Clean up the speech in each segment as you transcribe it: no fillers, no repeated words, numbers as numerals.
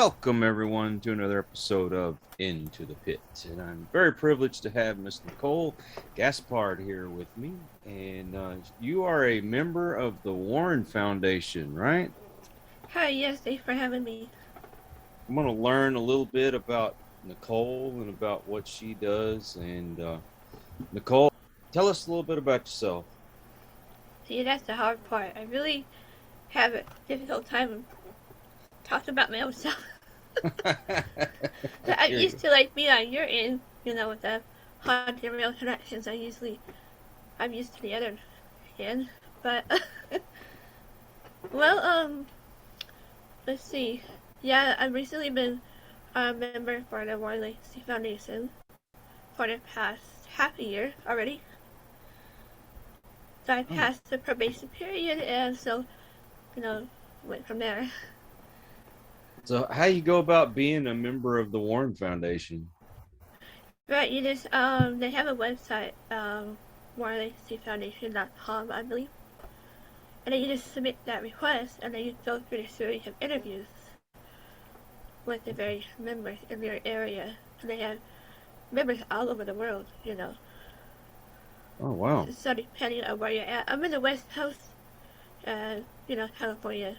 Welcome, everyone, to another episode of Into the Pit. And I'm very privileged to have Miss Nicole Gaspard here with me. And you are a member of the Warren Foundation, right? Hi, yes, thanks for having me. I'm going to learn a little bit about Nicole and about what she does. And Nicole, tell us a little bit about yourself. See, that's the hard part. I really have a difficult time talking about my own self. So I'm Here you used go. to like being on your end, with the haunted real connections. I'm used to the other end. But well, let's see. Yeah, I've recently been a member for the Warren Legacy Foundation for the past half a year already. So I Oh, passed the probation period, and so you know went from there. so how you go about being a member of the Warren Foundation? Right, you just they have a website, warlegacyfoundation.com, I believe, and then you just submit that request, and then you go through the series of interviews with the various members in your area. And they have members all over the world. Oh, wow. So depending on where you're at, I'm in the West Coast, California,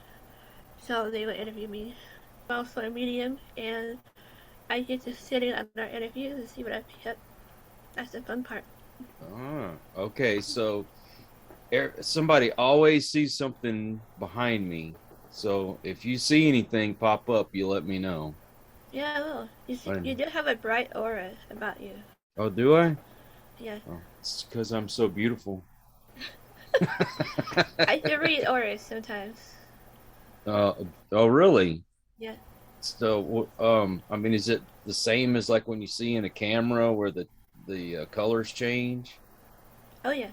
so they would interview me. I'm also a medium, and I get to sit in on their interviews and see what I pick up. That's the fun part. Okay. So somebody always sees something behind me. So if you see anything pop up, you let me know. Yeah, well, I- you do have a bright aura about you. Oh, do I? Yeah, Oh, it's because I'm so beautiful. I do read auras sometimes. uh, oh, really? Yeah. So, I mean, is it the same as like when you see in a camera where the colors change? Oh yeah.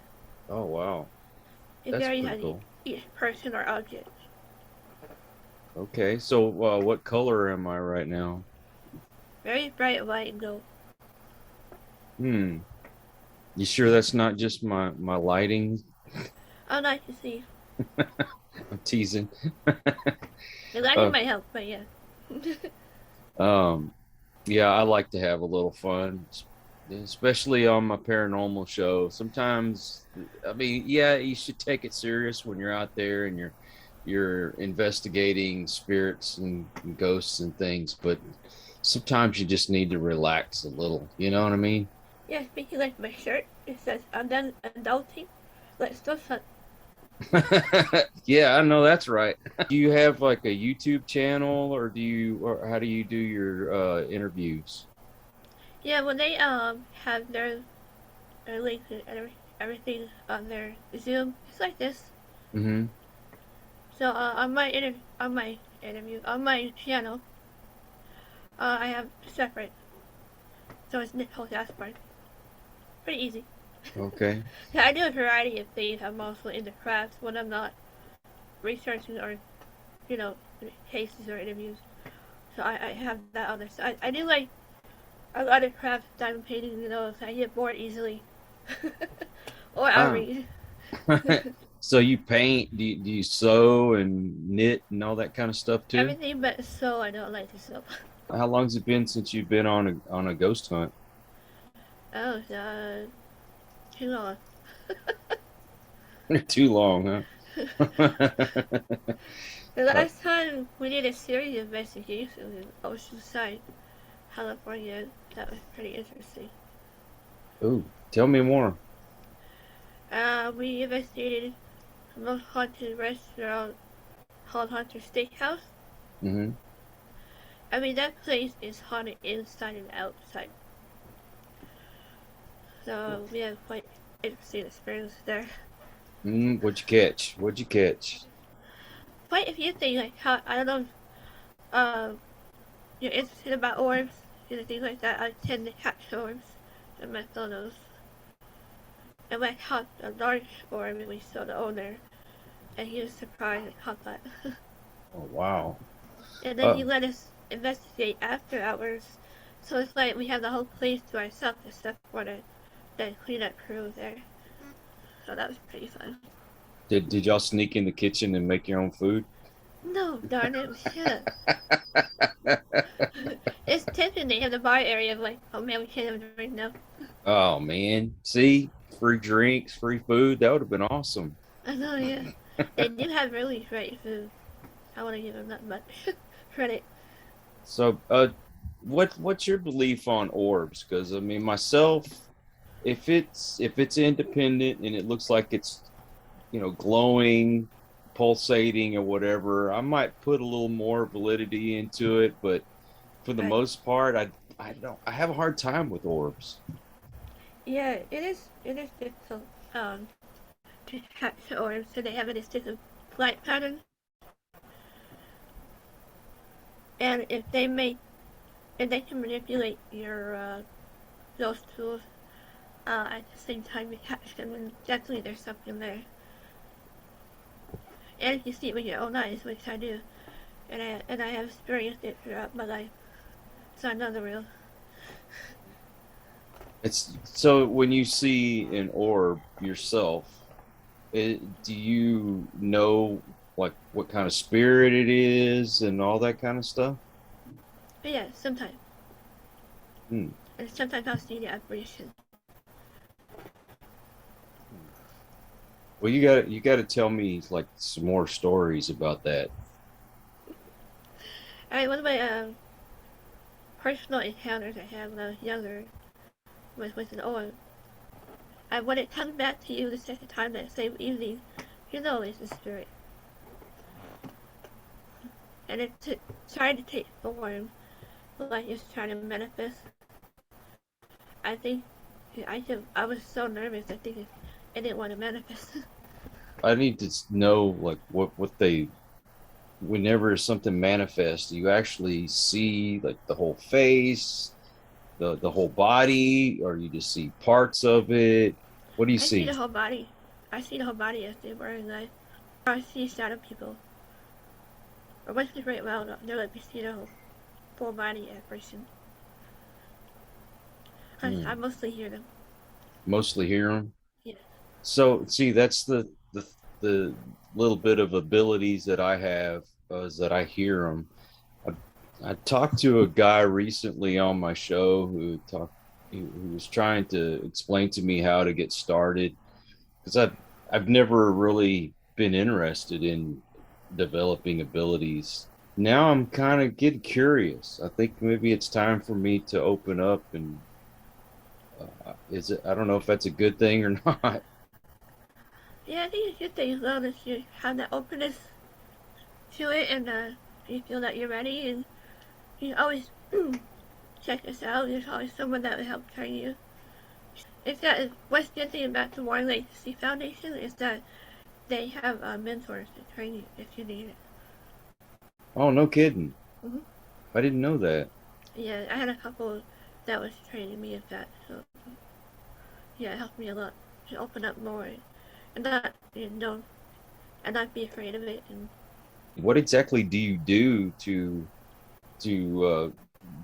Oh, wow. It That's varies pretty on cool. each person or object. Okay. So, what color am I right now? Very bright white and gold. Hmm. You sure that's not just my lighting? Oh, nice to see. I'm teasing. The lighting Uh, might help, but yeah. um, yeah, I like to have a little fun, especially on my paranormal show. Sometimes, I mean, yeah, you should take it serious when you're out there and you're investigating spirits and ghosts and things, but sometimes you just need to relax a little. You know what I mean? Yeah, speaking like my shirt, it says I'm done adulting. Let's do something. Yeah, I know that's right. Do you have like a YouTube channel or how do you do your interviews? Yeah, when they have their links and everything on their Zoom, it's like this. Mm-hmm. So on my channel, I have separate. So it's Nicole Gaspard. Pretty easy. Okay. Yeah, I do a variety of things. I'm also into crafts when I'm not researching or, you know, cases or interviews. So I have that on there. So I do like a lot of craft diamond painting, so I get bored easily. Or I'll Ah. read. So you paint, do you sew and knit and all that kind of stuff too? Everything but sew, I don't like to sew. How long's it been since you've been on a ghost hunt? Oh, too long. Too long, huh? The Uh, last time we did a series of investigations in Oceanside, California, that was pretty interesting. ooh, tell me more. We investigated the most haunted restaurant called Hunter Steakhouse. Hmm. I mean, that place is haunted inside and outside. So we had quite interesting experience there. What'd you catch? What'd you catch? Quite a few things, like how, I don't know if you're interested about orbs, things like that. I tend to catch orbs in my photos. And we caught a large orb and we saw the owner, and he was surprised I caught that. Oh, wow. And then Uh, he let us investigate after hours. So it's like we have the whole place to ourselves except for the cleanup crew there. So that was pretty fun. did y'all sneak in the kitchen and make your own food? No, darn it, we should. It's tempting they have the bar area of like, oh man, we can't have a drink now. Oh man, see, free drinks, free food. That would have been awesome. I know, yeah. They do have really great food. I want to give them that much credit. So, what's your belief on orbs? Because I mean, myself, if it's independent and it looks like it's glowing, pulsating, or whatever, I might put a little more validity into it. But for the Right. most part, I have a hard time with orbs. Yeah, it is. It is difficult to hatch orbs, so they have a distinctive light pattern. And if they can manipulate your those tools at the same time you catch them, and definitely there's something there. And if you see it with your own eyes, which I do, and I have experienced it throughout my life, so I know the real. It's so when you see an orb yourself, do you know like what kind of spirit it is and all that kind of stuff? But yeah, sometimes, Hmm. and sometimes I'll see the apparition. Well, you got to tell me like some more stories about that. One of my personal encounters I had when I was younger was with an orb. And when it comes back to you the second time that same evening, you know it's a spirit. And it tried to take form, like it's trying to manifest. I think I was so nervous. I think it didn't want to manifest. I need to know like what they whenever something manifests, do you actually see like the whole face, the whole body, or you just see parts of it? What do you I see see? the whole body. I see the whole body as they were in life. Or I see shadow people. Or once we break well, they'll let me see the whole full body apparition. I Hmm. mostly hear them. Mostly hear them. Yeah. So see, that's the little bit of abilities that I have is that I hear them. I talked to a guy recently on my show who was trying to explain to me how to get started because I've never really been interested in developing abilities. Now I'm kind of getting curious. I think maybe it's time for me to open up and is it? I don't know if that's a good thing or not. Yeah, I think it's good thing as long as you have that openness to it and you feel that you're ready and you always check this out. There's always someone that will help train you. It's that what's good thing about the Warren Legacy Foundation is that they have mentors to train you if you need it. Oh, no kidding. Mm-hmm. I didn't know that. Yeah, I had a couple that was training me with that, so yeah, it helped me a lot to open up more and not and not be afraid of it. And What exactly do you do to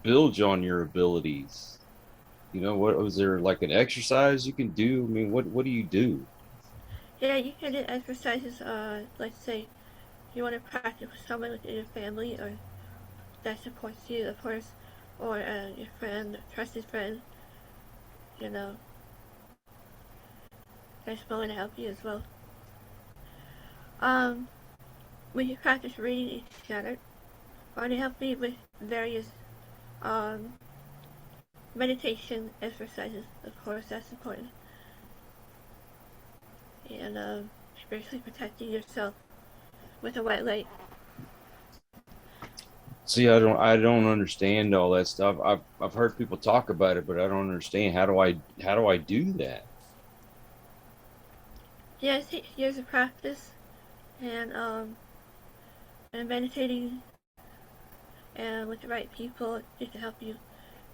build on your abilities? What was there like an exercise you can do? I mean, what do you do? yeah, you can do exercises. Let's say you want to practice with someone within your family or that supports you, of course, or your friend, trusted friend, you know, that's willing to help you as well. Um, we can practice reading each other, or to help me with various um, meditation exercises. Of course, that's important, and spiritually protecting yourself with a white light. See, I don't understand all that stuff. I've heard people talk about it, but I don't understand how do I do that? Yeah, it takes years of practice and meditating and with the right people, it can help you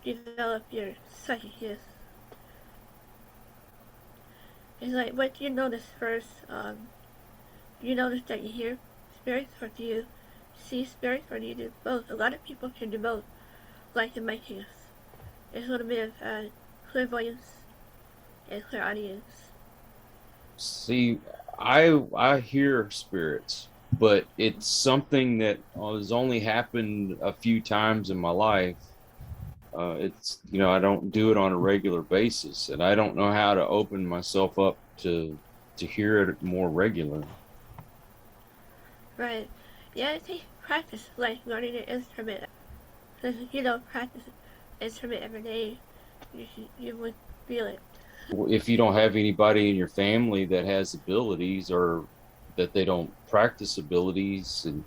develop your psychic gifts. It's like, what do you notice first? Do you notice that you hear spirits, or do you see spirits, or do you do both? A lot of people can do both, like in my case. There's a little bit of clairvoyance and clairaudience. See, I hear spirits. but it's something that has only happened a few times in my life. It's, I don't do it on a regular basis, and I don't know how to open myself up to hear it more regular. Right. Yeah, it takes practice, like learning an instrument. Because if you don't practice an instrument every day, you would feel it. If you don't have anybody in your family that has abilities, or that they don't practice abilities, and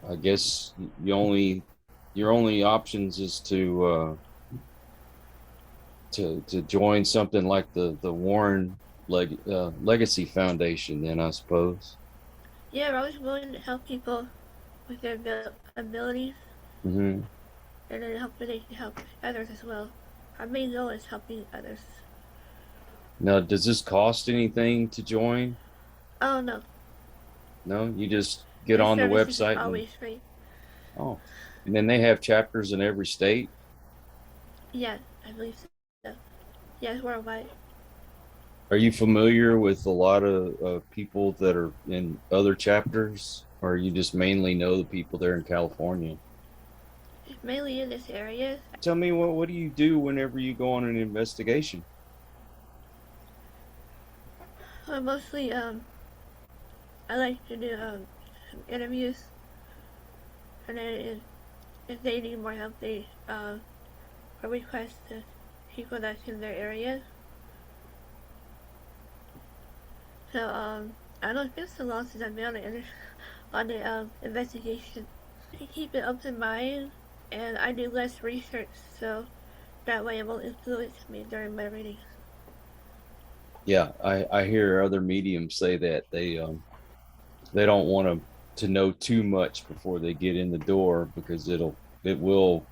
I guess your only options is to join something like the Warren Legacy Foundation, then I suppose. Yeah, we're always willing to help people with their abilities, Hmm. and then hopefully they can help others as well. Our main goal is helping others. Now, does this cost anything to join? Oh no, No, you just get the on the services is website and always free. oh, and then they have chapters in every state. Yeah, I believe so. Yes, worldwide. Are you familiar with a lot of people that are in other chapters, or you just mainly know the people there in California? It's mainly in this area. Tell me, what do you do whenever you go on an investigation? Mostly, I like to do some interviews, and then if they need more help, they request the people that's in their area. So I don't know, it's been so long since I've been on the investigation. I keep an open mind, and I do less research, so that way it won't influence me during my readings. Yeah, I hear other mediums say that they don't want to know too much before they get in the door, because it will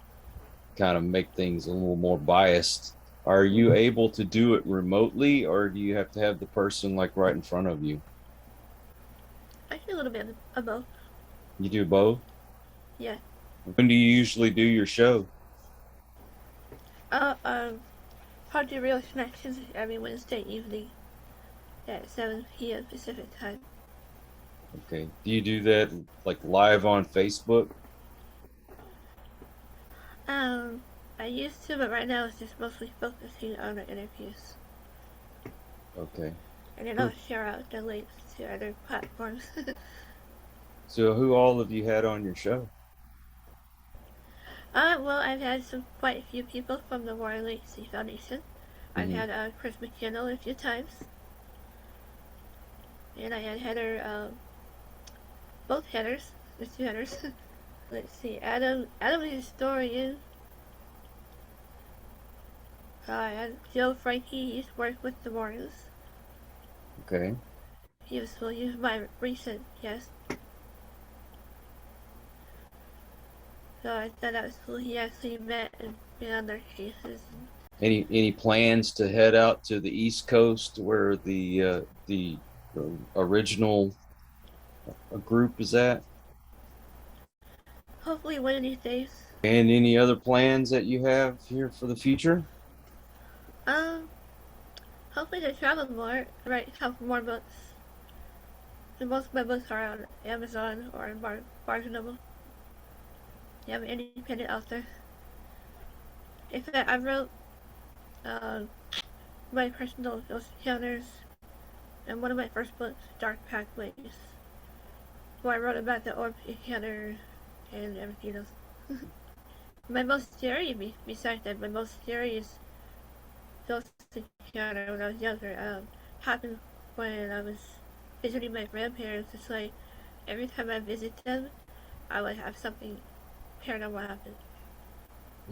kind of make things a little more biased. Are you able to do it remotely, or do you have to have the person like right in front of you? I do a little bit of both. You do both? Yeah. When do you usually do your show? Uh, um, Hard to Real Connections every Wednesday evening at 7 p.m. Pacific time. Okay. Do you do that like live on Facebook? Um, I used to, but right now it's just mostly focusing on the interviews. Okay. And then I'll Who, share out the links to other platforms. so who all have you had on your show? Well, I've had quite a few people from the Warren Legacy Foundation. I've Hmm. had Chris McKinnell a few times, and I had Heather, both Heathers, the two Heathers. Let's see, Adam is a historian. And Joe Frankie, he's worked with the Warrens. Okay. He was my recent guest. So I thought that was cool. He actually met and been on their cases. Any plans to head out to the East Coast where the original group is at? Hopefully one of these days. And any other plans that you have here for the future? Um, Hopefully to travel more, write a couple more books. And most of my books are on Amazon or in Barnes& Noble. Yeah, I'm an independent author. In fact, I wrote uh, my personal ghost encounters in one of my first books, Dark Pathways, where I wrote about the orb encounter and everything else. My most scary, besides that, my most scariest ghost encounter when I was younger happened when I was visiting my grandparents. It's like every time I visit them, I would have something paranormal happen.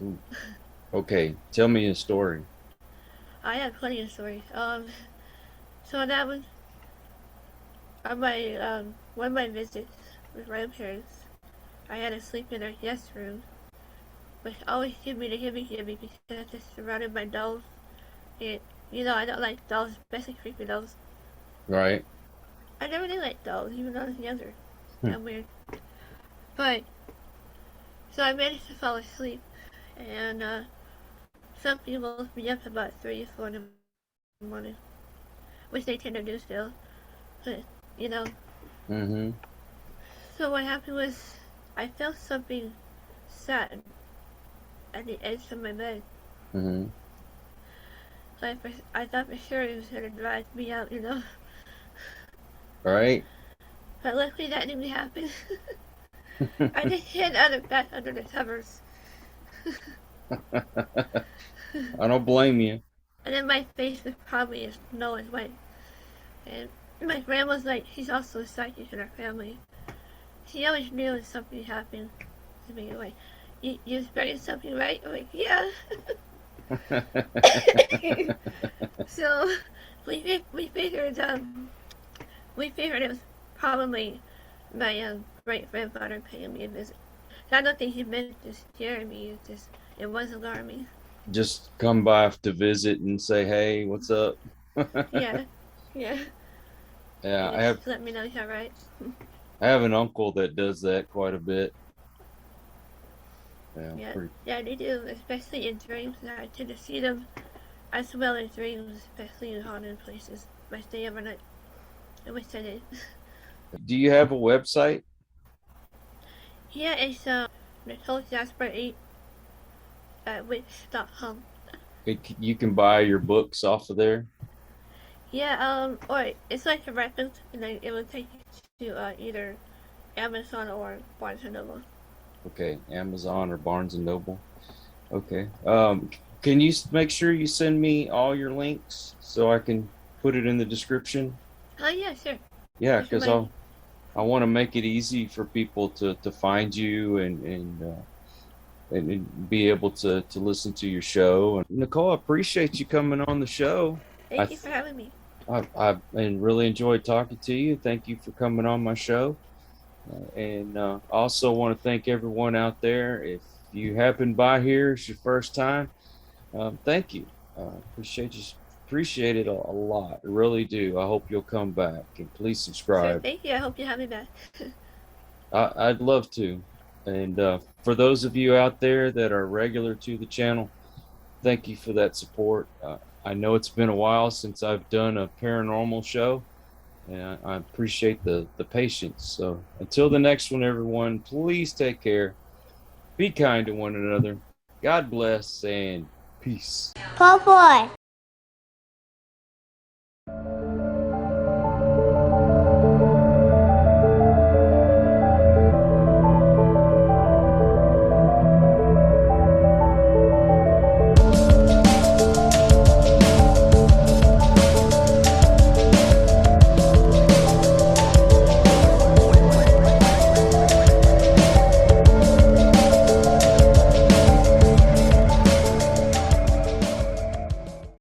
Ooh, okay, tell me a story. I have plenty of stories. So that was on my one of my visits with grandparents. I had to sleep in their guest room, which always gave me the heebie-jeebies because it's surrounded by dolls. And I don't like dolls, especially creepy dolls. Right. I never did like dolls, even when I was younger. Hmm. I'm weird. But so I managed to fall asleep, and some people woke me up about 3 or 4 in the morning, which they tend to do still. But you know, Mm-hmm. So what happened was I felt something sad at the edge of my bed. Mm-hmm. So I thought for sure it was gonna drag me out, you know. Right. But luckily that didn't happen. I just hid out of back under the covers. I don't blame you. And then my face was probably as snow as white. And my grandma's like, she's also a psychic in our family. She always knew if something happened to me. Like, you experienced something, right? I'm like, yeah. So we figured it was probably my great grandfather paying me a visit. I don't think he meant to scare me. It was alarming. Just come by to visit and say, hey, what's up? Yeah, yeah. Yeah, And just let me know he's all right. I have an uncle that does that quite a bit. Yeah, Yeah, they do, especially in dreams. I tend to see them as well as dreams, especially in haunted places. If I stay overnight, I wish I did. Do you have a website? Yeah, it's Nicole Gaspard 8 at witch.com. You can buy your books off of there. Yeah, or it's like a reference, and then it will take you to either Amazon or Barnes and Noble. Okay, Amazon or Barnes and Noble. Okay. Can you make sure you send me all your links so I can put it in the description? Oh yeah, sure. Yeah, because I want to make it easy for people to find you and be able to listen to your show. And Nicole, I appreciate you coming on the show. Thank you for having me. I've really enjoyed talking to you. Thank you for coming on my show. And I also want to thank everyone out there. If you happen by here, it's your first time, thank you. Appreciate it a lot. I really do. I hope you'll come back and please Sure, subscribe. thank you. I hope you have me back. I'd love to. And for those of you out there that are regular to the channel, thank you for that support. I know it's been a while since I've done a paranormal show, and I appreciate the patience. So until the next one, everyone, please take care. Be kind to one another. God bless and peace. Po boy.